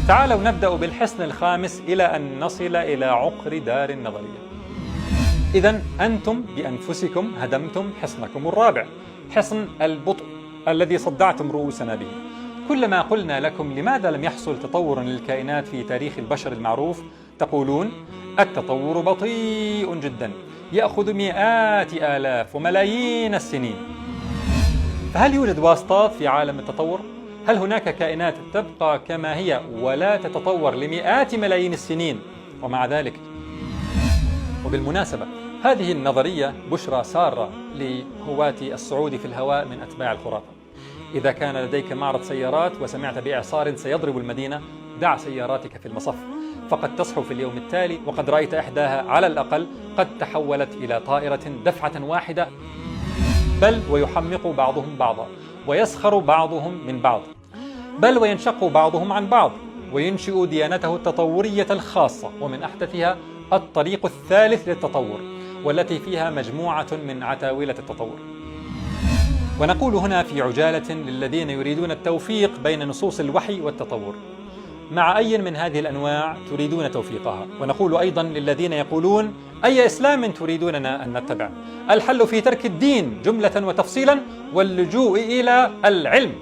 تعالوا نبدأ بالحصن الخامس إلى أن نصل إلى عقر دار النظرية. إذن أنتم بأنفسكم هدمتم حصنكم الرابع، حصن البطء الذي صدعتم رؤوسنا به. كلما قلنا لكم لماذا لم يحصل تطور للكائنات في تاريخ البشر المعروف، تقولون التطور بطيء جدا، يأخذ مئات آلاف وملايين السنين. فهل يوجد واسطات في عالم التطور؟ هل هناك كائنات تبقى كما هي ولا تتطور لمئات ملايين السنين ومع ذلك؟ وبالمناسبة هذه النظرية بشرى سارة لهواة الصعود في الهواء من أتباع الخرافة. إذا كان لديك معرض سيارات وسمعت بإعصار سيضرب المدينة، دع سياراتك في المصف، فقد تصحو في اليوم التالي وقد رأيت إحداها على الأقل قد تحولت إلى طائرة دفعة واحدة، بل ويحمق بعضهم بعضا ويسخر بعضهم من بعض، بل وينشق بعضهم عن بعض وينشئ ديانته التطورية الخاصة، ومن أحدثها الطريق الثالث للتطور، والتي فيها مجموعة من عتاولة التطور. ونقول هنا في عجالة للذين يريدون التوفيق بين نصوص الوحي والتطور، مع أي من هذه الأنواع تريدون توفيقها؟ ونقول أيضا للذين يقولون أي إسلام تريدوننا أن نتبع؟ الحل في ترك الدين جملة وتفصيلا واللجوء إلى العلم.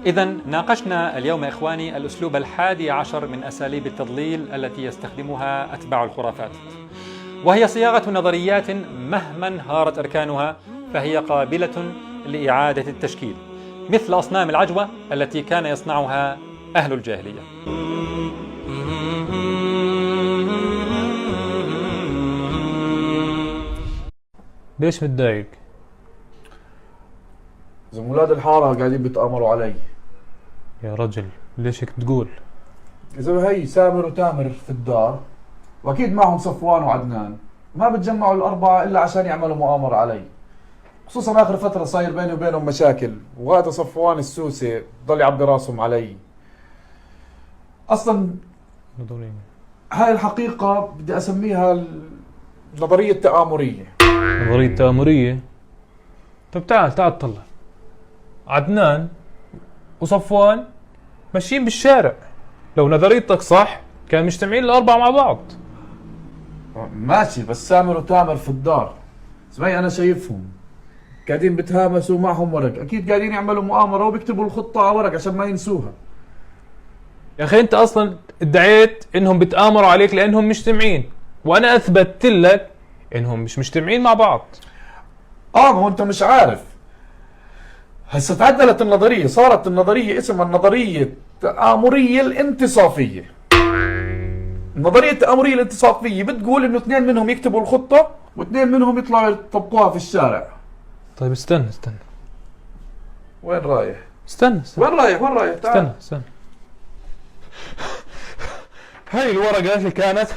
إذن ناقشنا اليوم إخواني الأسلوب 11 من أساليب التضليل التي يستخدمها أتباع الخرافات، وهي صياغة نظريات مهما انهارت أركانها فهي قابلة لإعادة التشكيل، مثل أصنام العجوة التي كان يصنعها أهل الجاهلية. ليش متضايق؟ إذا ولاد الحارة قاعدين بيتآمروا علي. يا رجل ليش هيك تقول؟ إذا هي سامر وتامر في الدار وأكيد معهم صفوان وعدنان، ما بتجمعوا الأربعة إلا عشان يعملوا مؤامرة علي، خصوصا آخر فترة صاير بيني وبينهم مشاكل، وهذا صفوان السوسي ضل يعبي راسهم علي. أصلا هاي الحقيقة بدي أسميها النظرية التآمرية. نظرية تآمرية؟ طب تعال طلع عدنان وصفوان ماشيين بالشارع، لو نظريتك صح كان مجتمعين الأربعة مع بعض. ماشي، بس سامر وتامر في الدار، اسمعي أنا شايفهم قاعدين بتهامسوا، معهم ورق، أكيد قاعدين يعملوا مؤامرة وبيكتبوا الخطة على ورق عشان ما ينسوها. يا أخي أنت أصلا ادعيت إنهم بتآمروا عليك لأنهم مجتمعين، وأنا أثبتت لك إنهم مش مجتمعين مع بعض. ما هو أنت مش عارف، هسه تعدلت النظرية، صارت النظرية اسمها النظرية التآمرية الانتصافية. النظرية التآمرية الانتصافية بتقول إنه اثنين منهم يكتبوا الخطة واثنين منهم يطلعوا يطبقوها في الشارع. طيب استنى وين رايح؟ استنى وين رايح تعال. استنى هاي الورقة اللي كانت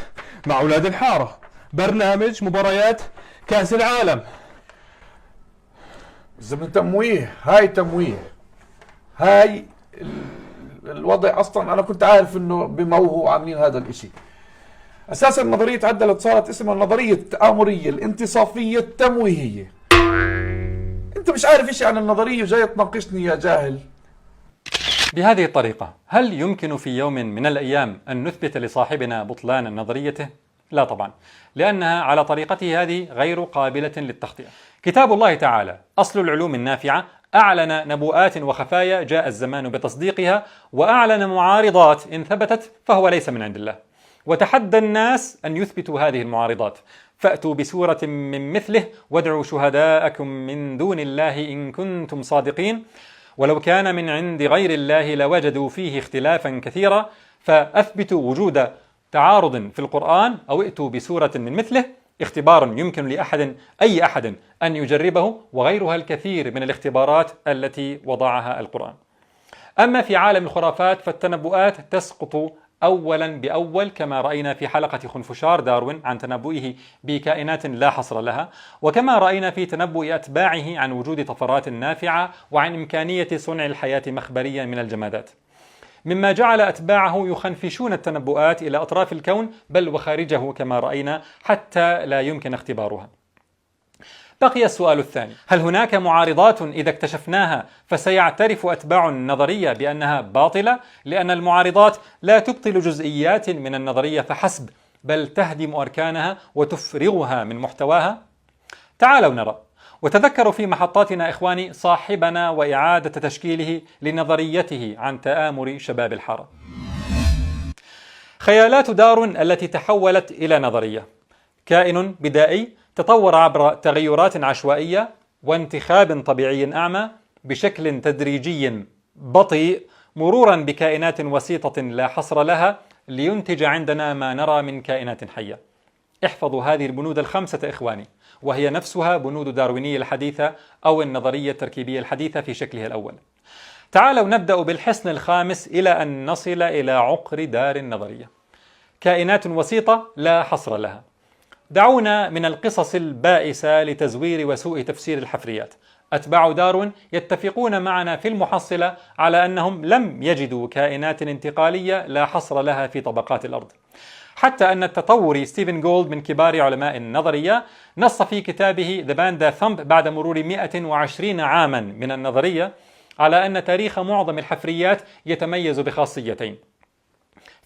مع أولاد الحارة، برنامج مباريات كأس العالم. زمن تمويه، هاي تمويه، هاي الوضع. اصلا انا كنت عارف انه بموهوا عاملين هذا الاشي. اساسا النظرية تعدلت، صارت اسمها النظرية التآمرية الانتصافية التمويهية. انت مش عارف اشي عن النظرية وجاي تناقشني يا جاهل. بهذه الطريقة هل يمكن في يوم من الأيام أن نثبت لصاحبنا بطلان نظريته؟ لا طبعا، لأنها على طريقته هذه غير قابلة للتخطئة. كتاب الله تعالى أصل العلوم النافعة أعلن نبوءات وخفايا جاء الزمان بتصديقها، وأعلن معارضات إن ثبتت فهو ليس من عند الله، وتحدى الناس أن يثبتوا هذه المعارضات. فأتوا بسورة من مثله وادعوا شهداءكم من دون الله إن كنتم صادقين، ولو كان من عند غير الله لوجدوا فيه اختلافا كثيرا، فأثبتوا وجود تعارض في القرآن أو ائتوا بسورة من مثله. اختبار يمكن لأحد أي أحد أن يجربه، وغيرها الكثير من الاختبارات التي وضعها القرآن. أما في عالم الخرافات فالتنبؤات تسقط أولا بأول، كما رأينا في حلقة خنفشار داروين عن تنبؤه بكائنات لا حصر لها، وكما رأينا في تنبؤ أتباعه عن وجود طفرات نافعة وعن إمكانية صنع الحياة مخبريا من الجمادات، مما جعل أتباعه يخنفشون التنبؤات إلى أطراف الكون بل وخارجه كما رأينا حتى لا يمكن اختبارها. بقي السؤال الثاني: هل هناك معارضات إذا اكتشفناها فسيعترف أتباع النظرية بأنها باطلة؟ لأن المعارضات لا تبطل جزئيات من النظرية فحسب، بل تهدم أركانها وتفرغها من محتواها. تعالوا نرى، وتذكروا في محطاتنا إخواني صاحبنا وإعادة تشكيله لنظريته عن تآمر شباب الحارة. خيالات دارون التي تحولت إلى نظرية: كائن بدائي تطور عبر تغيرات عشوائية وانتخاب طبيعي أعمى بشكل تدريجي بطيء، مرورا بكائنات وسيطة لا حصر لها، لينتج عندنا ما نرى من كائنات حية. احفظوا هذه البنود الخمسة إخواني، وهي نفسها بنود داروينية الحديثة أو النظرية التركيبية الحديثة في شكلها الأول. تعالوا نبدأ بالحصن الخامس إلى أن نصل إلى عقر دار النظرية: كائنات وسيطة لا حصر لها. دعونا من القصص البائسة لتزوير وسوء تفسير الحفريات. أتباع داروين يتفقون معنا في المحصلة على أنهم لم يجدوا كائنات انتقالية لا حصر لها في طبقات الأرض، حتى أن التطوري ستيفن جولد من كبار علماء النظرية نص في كتابه The Panda Thump بعد مرور 120 عاما من النظرية على أن تاريخ معظم الحفريات يتميز بخاصيتين: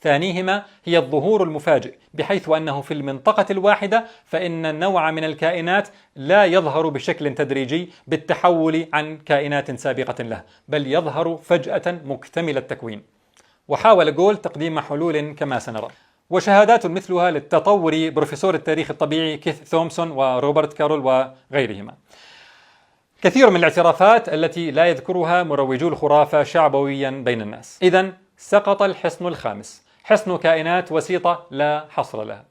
ثانيهما هي الظهور المفاجئ، بحيث أنه في المنطقة الواحدة فإن النوع من الكائنات لا يظهر بشكل تدريجي بالتحول عن كائنات سابقة له، بل يظهر فجأة مكتمل التكوين. وحاول جول تقديم حلول كما سنرى، وشهادات مثلها للتطوري بروفيسور التاريخ الطبيعي كيث ثومسون وروبرت كارول وغيرهما. كثير من الاعترافات التي لا يذكرها مروجو الخرافة شعبويا بين الناس. إذن سقط الحصن الخامس، حصن كائنات وسيطة لا حصر لها.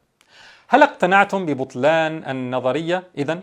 هل اقتنعتم ببطلان النظرية إذن؟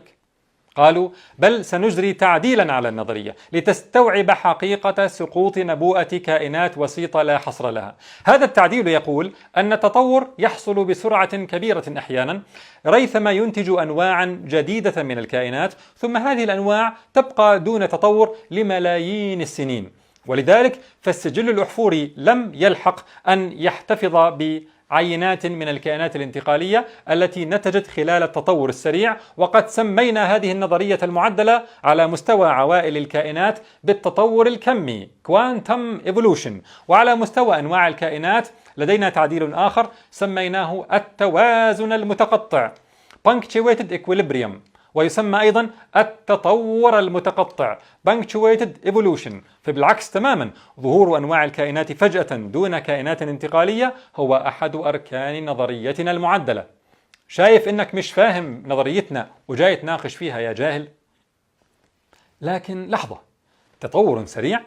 قالوا: بل سنجري تعديلا على النظرية لتستوعب حقيقة سقوط نبوءة كائنات وسيطة لا حصر لها. هذا التعديل يقول أن التطور يحصل بسرعة كبيرة أحيانا، ريثما ينتج أنواعا جديدة من الكائنات، ثم هذه الأنواع تبقى دون تطور لملايين السنين. ولذلك فالسجل الأحفوري لم يلحق أن يحتفظ بعينات من الكائنات الانتقالية التي نتجت خلال التطور السريع. وقد سمينا هذه النظرية المعدلة على مستوى عوائل الكائنات بالتطور الكمي Quantum Evolution، وعلى مستوى أنواع الكائنات لدينا تعديل آخر سميناه التوازن المتقطع Punctuated Equilibrium، ويسمى أيضا التطور المتقطع Punctuated Evolution. فبالعكس تماما، ظهور أنواع الكائنات فجأة دون كائنات انتقالية هو أحد أركان نظريتنا المعدلة. شايف إنك مش فاهم نظريتنا وجاي تناقش فيها يا جاهل؟ لكن لحظة، تطور سريع؟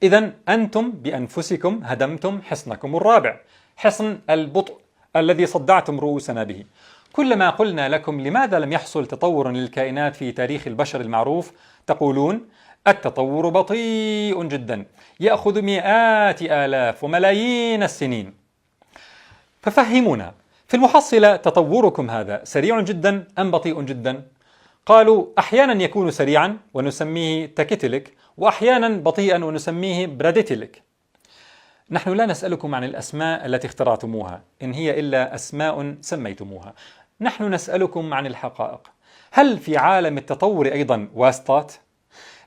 إذن أنتم بأنفسكم هدمتم حصنكم الرابع، حصن البطء الذي صدعتم رؤوسنا به. كلما قلنا لكم لماذا لم يحصل تطور للكائنات في تاريخ البشر المعروف، تقولون التطور بطيء جدا، يأخذ مئات آلاف وملايين السنين. ففهمونا، في المحصلة تطوركم هذا سريع جدا أم بطيء جدا؟ قالوا أحيانا يكون سريعا ونسميه تاكيتيليك، وأحيانا بطيئا ونسميه براديتيليك. نحن لا نسألكم عن الأسماء التي اخترعتموها، إن هي إلا أسماء سميتموها. نحن نسألكم عن الحقائق. هل في عالم التطور أيضا واسطات؟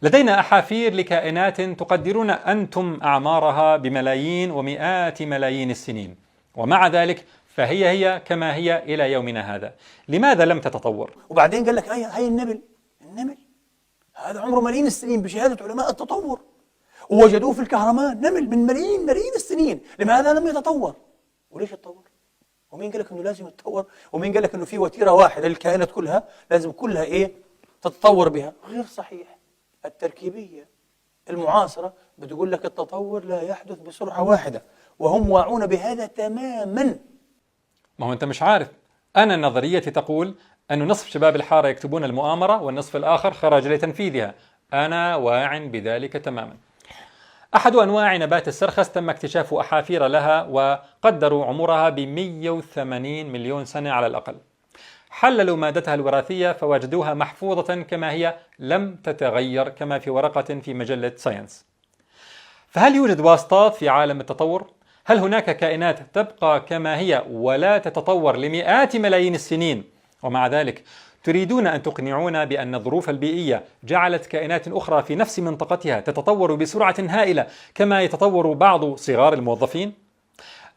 لدينا أحافير لكائنات تقدرون أنتم أعمارها بملايين ومئات ملايين السنين، ومع ذلك فهي كما هي إلى يومنا هذا. لماذا لم تتطور؟ وبعدين قال لك هاي النمل هذا عمره ملايين السنين بشهادة علماء التطور، ووجدوه في الكهرمان نمل من ملايين السنين. لماذا لم يتطور؟ وليش يتطور؟ ومين قال لك انه لازم يتطور؟ ومين قال لك انه في وتيره واحده للكائنات كلها لازم كلها تتطور بها؟ غير صحيح. التركيبيه المعاصره بتقول لك التطور لا يحدث بسرعه واحده، وهم واعون بهذا تماما. ما هو انت مش عارف، انا نظريتي تقول أن نصف شباب الحارة يكتبون المؤامرة والنصف الآخر خرج لتنفيذها. أنا واع بذلك تماما. أحد أنواع نبات السرخس تم اكتشاف أحافير لها وقدروا عمرها ب180 مليون سنة على الأقل. حللوا مادتها الوراثية فوجدوها محفوظة كما هي، لم تتغير، كما في ورقة في مجلة ساينس. فهل يوجد واسطات في عالم التطور؟ هل هناك كائنات تبقى كما هي ولا تتطور لمئات ملايين السنين، ومع ذلك تريدون أن تقنعونا بأن الظروف البيئية جعلت كائنات أخرى في نفس منطقتها تتطور بسرعة هائلة كما يتطور بعض صغار الموظفين؟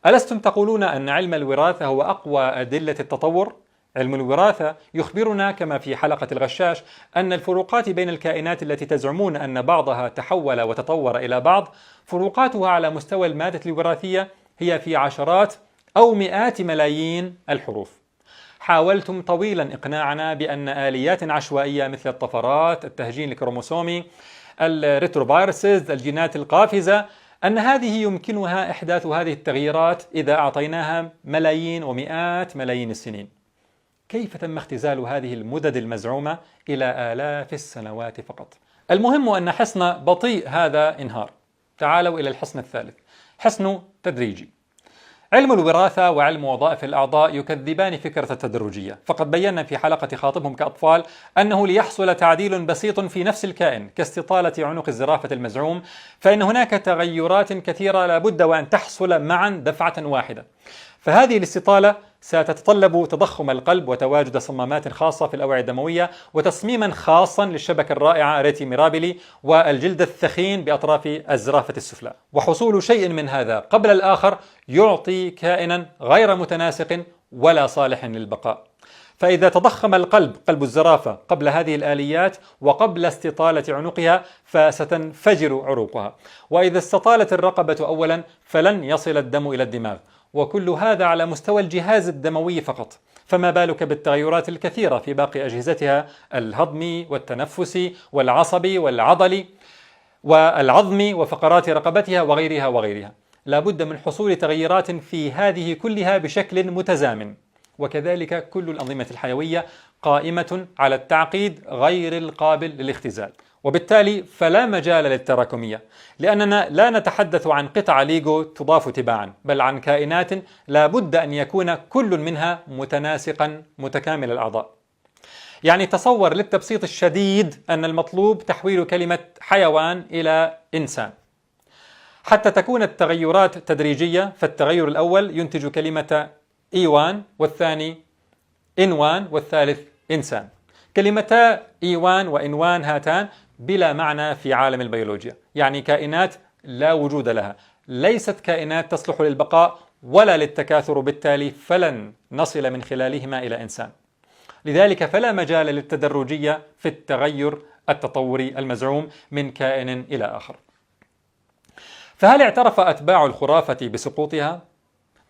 ألستم تقولون أن علم الوراثة هو أقوى أدلة التطور؟ علم الوراثة يخبرنا كما في حلقة الغشاش أن الفروقات بين الكائنات التي تزعمون أن بعضها تحول وتطور إلى بعض فروقاتها على مستوى المادة الوراثية هي في عشرات أو مئات ملايين الحروف. حاولتم طويلا إقناعنا بأن آليات عشوائية مثل الطفرات، التهجين الكروموسومي، الريتروفيروسز، الجينات القافزة، أن هذه يمكنها إحداث هذه التغييرات إذا أعطيناها ملايين ومئات ملايين السنين. كيف تم اختزال هذه المدد المزعومة إلى آلاف السنوات فقط؟ المهم أن حصن بطيء هذا انهار. تعالوا إلى الحصن الثالث، حصن تدريجي. علم الوراثة وعلم وظائف الأعضاء يكذبان فكرة التدرجية، فقد بينا في حلقة خاطبهم كأطفال أنه ليحصل تعديل بسيط في نفس الكائن كاستطالة عنق الزرافة المزعوم، فإن هناك تغيرات كثيرة لا بد وأن تحصل معا دفعة واحدة. فهذه الاستطالة ستتطلب تضخم القلب وتواجد صمامات خاصة في الأوعية الدموية وتصميما خاصا للشبكة الرائعة ريتي ميرابيلي والجلد الثخين بأطراف الزرافة السفلى. وحصول شيء من هذا قبل الآخر يعطي كائنا غير متناسق ولا صالح للبقاء. فإذا تضخم القلب، قلب الزرافة، قبل هذه الآليات وقبل استطالة عنقها فستنفجر عروقها، وإذا استطالت الرقبة أولا فلن يصل الدم إلى الدماغ، وكل هذا على مستوى الجهاز الدموي فقط، فما بالك بالتغيرات الكثيرة في باقي أجهزتها الهضمي والتنفسي والعصبي والعضلي والعظمي وفقرات رقبتها وغيرها وغيرها. لا بد من حصول تغييرات في هذه كلها بشكل متزامن، وكذلك كل الأنظمة الحيوية قائمة على التعقيد غير القابل للاختزال، وبالتالي فلا مجال للتراكمية، لأننا لا نتحدث عن قطع ليجو تضاف تباعا، بل عن كائنات لا بد أن يكون كل منها متناسقا متكامل الأعضاء. يعني تصور للتبسيط الشديد أن المطلوب تحويل كلمة حيوان إلى إنسان. حتى تكون التغيرات تدريجية، فالتغير الأول ينتج كلمة إيوان، والثاني إنوان، والثالث إنسان. كلمتا إيوان وإنوان هاتان بلا معنى في عالم البيولوجيا، يعني كائنات لا وجود لها، ليست كائنات تصلح للبقاء ولا للتكاثر، بالتالي فلن نصل من خلالهما إلى إنسان. لذلك فلا مجال للتدرجية في التغير التطوري المزعوم من كائن إلى آخر. فهل اعترف أتباع الخرافة بسقوطها؟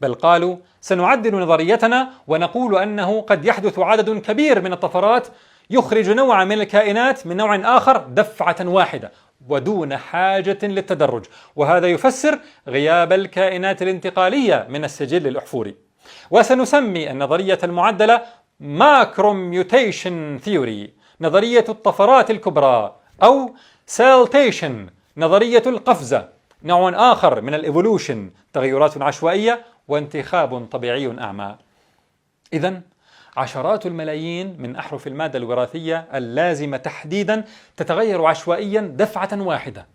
بل قالوا سنعدل نظريتنا ونقول أنه قد يحدث عدد كبير من الطفرات يخرج نوعا من الكائنات من نوع آخر دفعة واحدة ودون حاجة للتدرج، وهذا يفسر غياب الكائنات الانتقالية من السجل الأحفوري. وسنسمي النظرية المعدلة ماكروميوتيشن ثيوري، نظرية الطفرات الكبرى، أو سالتيشن، نظرية القفزة، نوع آخر من الإيفولوشن، تغيرات عشوائية وانتخاب طبيعي أعمى. إذن عشرات الملايين من أحرف المادة الوراثية اللازمة تحديدا تتغير عشوائيا دفعة واحدة.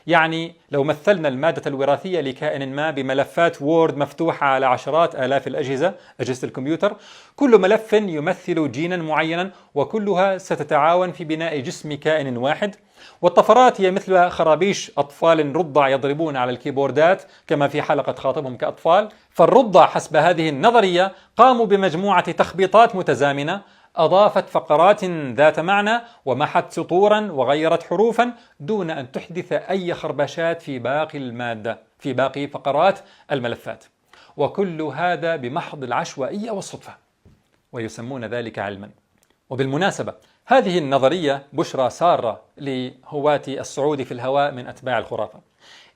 يعني لو مثلنا المادة الوراثية لكائن ما بملفات وورد مفتوحة على عشرات آلاف الأجهزة، أجهزة الكمبيوتر، كل ملف يمثل جينا معينا وكلها ستتعاون في بناء جسم كائن واحد. والطفرات هي مثل خرابيش أطفال رضع يضربون على الكيبوردات كما في حلقة خاطبهم كأطفال. فالرضع حسب هذه النظرية قاموا بمجموعة تخبيطات متزامنة، أضافت فقرات ذات معنى ومحت سطورا وغيرت حروفا دون أن تحدث أي خربشات في باقي المادة، في باقي فقرات الملفات، وكل هذا بمحض العشوائية والصدفة، ويسمون ذلك علما. وبالمناسبة هذه النظرية بشرى سارة لهواة الصعود في الهواء من أتباع الخرافة.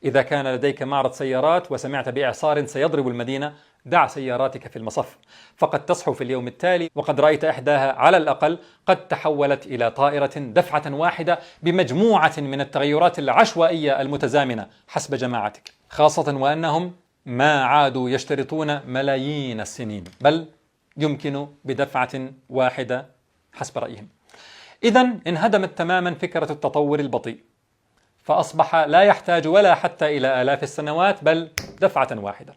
إذا كان لديك معرض سيارات وسمعت بإعصار سيضرب المدينة، دع سياراتك في المصف، فقد تصحو في اليوم التالي وقد رأيت إحداها على الأقل قد تحولت إلى طائرة دفعة واحدة بمجموعة من التغيرات العشوائية المتزامنة حسب جماعتك، خاصة وأنهم ما عادوا يشترطون ملايين السنين، بل يمكن بدفعة واحدة حسب رأيهم. إذن انهدمت تماما فكرة التطور البطيء، فأصبح لا يحتاج ولا حتى إلى آلاف السنوات بل دفعة واحدة.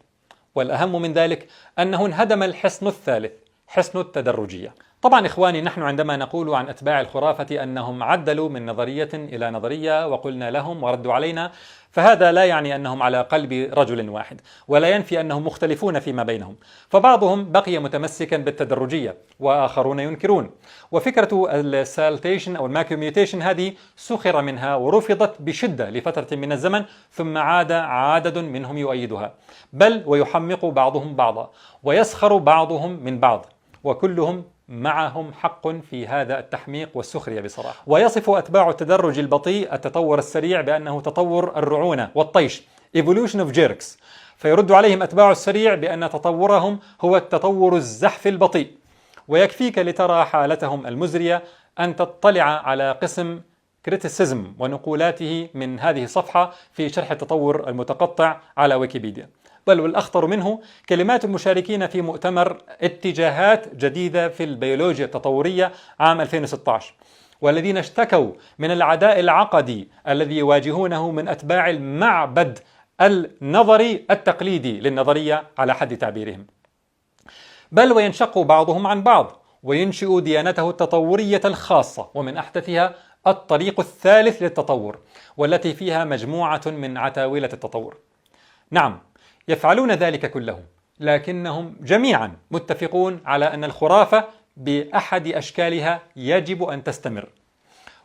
والأهم من ذلك أنه انهدم الحصن الثالث، حصن التدرجية. طبعا إخواني، نحن عندما نقول عن أتباع الخرافة أنهم عدلوا من نظرية إلى نظرية وقلنا لهم وردوا علينا، فهذا لا يعني أنهم على قلب رجل واحد، ولا ينفي أنهم مختلفون فيما بينهم، فبعضهم بقي متمسكا بالتدرجية وآخرون ينكرون. وفكرة السالتيشن أو الماكيوميوتيشن هذه سخر منها ورفضت بشدة لفترة من الزمن، ثم عاد عدد منهم يؤيدها، بل ويحمق بعضهم بعضا ويسخر بعضهم من بعض، وكلهم معهم حق في هذا التحميق والسخرية بصراحة. ويصف أتباع التدرج البطيء التطور السريع بأنه تطور الرعونة والطيش Evolution of Jerks، فيرد عليهم أتباع السريع بأن تطورهم هو التطور الزحف البطيء. ويكفيك لترى حالتهم المزرية أن تطلع على قسم كريتيسيزم ونقولاته من هذه الصفحة في شرح التطور المتقطع على ويكيبيديا. بل والأخطر منه كلمات المشاركين في مؤتمر اتجاهات جديدة في البيولوجيا التطورية عام 2016، والذين اشتكوا من العداء العقدي الذي يواجهونه من أتباع المعبد النظري التقليدي للنظرية على حد تعبيرهم. بل وينشق بعضهم عن بعض وينشئ ديانته التطورية الخاصة، ومن أحدثها الطريق الثالث للتطور، والتي فيها مجموعة من عتاولة التطور. نعم، يفعلون ذلك كله، لكنهم جميعا متفقون على أن الخرافة بأحد أشكالها يجب أن تستمر.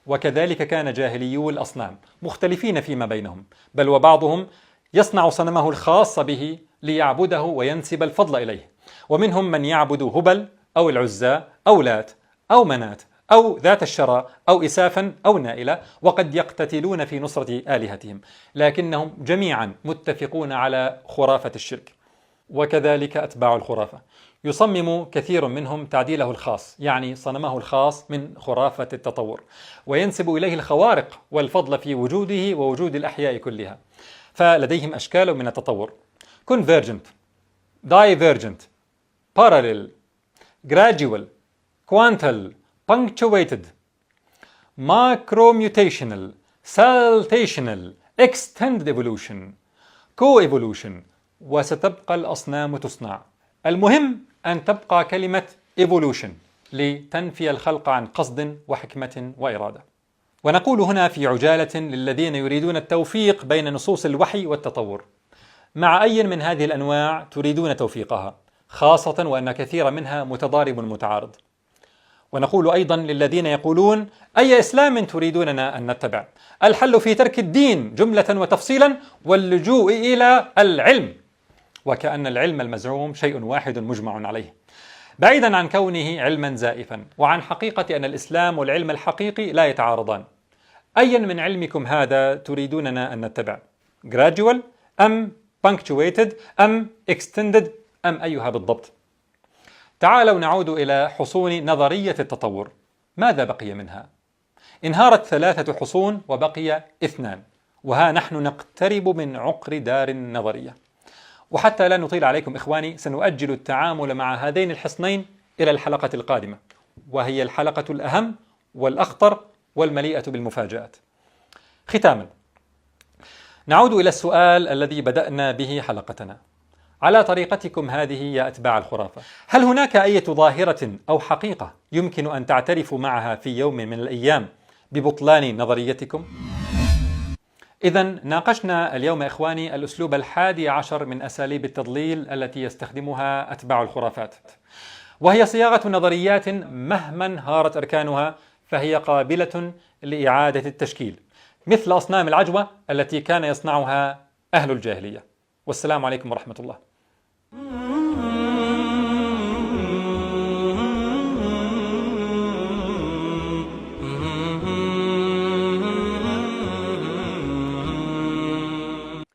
وكذلك كان جاهليو الأصنام مختلفين فيما بينهم، بل وبعضهم يصنع صنمه الخاص به ليعبده وينسب الفضل إليه، ومنهم من يعبد هبل أو العزى أو لات أو منات أو ذات الشرى أو إسافا أو نائلة، وقد يقتتلون في نصرة آلهتهم، لكنهم جميعا متفقون على خرافة الشرك. وكذلك أتباع الخرافة يصمم كثير منهم تعديله الخاص، يعني صنمه الخاص من خرافة التطور، وينسب إليه الخوارق والفضل في وجوده ووجود الأحياء كلها. فلديهم أشكال من التطور: convergent, divergent, parallel, gradual, quantal, punctuated, macromutational, saltational, extended evolution, co-evolution. وستبقى الأصنام تصنع، المهم أن تبقى كلمة evolution لتنفي الخلق عن قصد وحكمة وإرادة. ونقول هنا في عجالة للذين يريدون التوفيق بين نصوص الوحي والتطور: مع أي من هذه الأنواع تريدون توفيقها، خاصة وأن كثير منها متضارب متعارض؟ ونقول أيضا للذين يقولون: أي إسلام تريدوننا أن نتبع؟ الحل في ترك الدين جملة وتفصيلا واللجوء إلى العلم، وكأن العلم المزعوم شيء واحد مجمع عليه، بعيدا عن كونه علما زائفا، وعن حقيقة أن الإسلام والعلم الحقيقي لا يتعارضان. أيا من علمكم هذا تريدوننا أن نتبع؟ gradual أم punctuated أم extended أم أيها بالضبط؟ تعالوا نعود إلى حصون نظرية التطور. ماذا بقي منها؟ انهارت 3 حصون وبقي 2، وها نحن نقترب من عقر دار النظرية. وحتى لا نطيل عليكم إخواني، سنؤجل التعامل مع هذين الحصنين إلى الحلقة القادمة، وهي الحلقة الأهم والأخطر والمليئة بالمفاجآت. ختاما، نعود إلى السؤال الذي بدأنا به حلقتنا: على طريقتكم هذه يا أتباع الخرافة، هل هناك أي ظاهرة أو حقيقة يمكن أن تعترفوا معها في يوم من الأيام ببطلان نظريتكم؟ إذن ناقشنا اليوم إخواني الأسلوب 11 من أساليب التضليل التي يستخدمها أتباع الخرافات، وهي صياغة نظريات مهما انهارت أركانها فهي قابلة لإعادة التشكيل، مثل أصنام العجوة التي كان يصنعها أهل الجاهلية. والسلام عليكم ورحمة الله.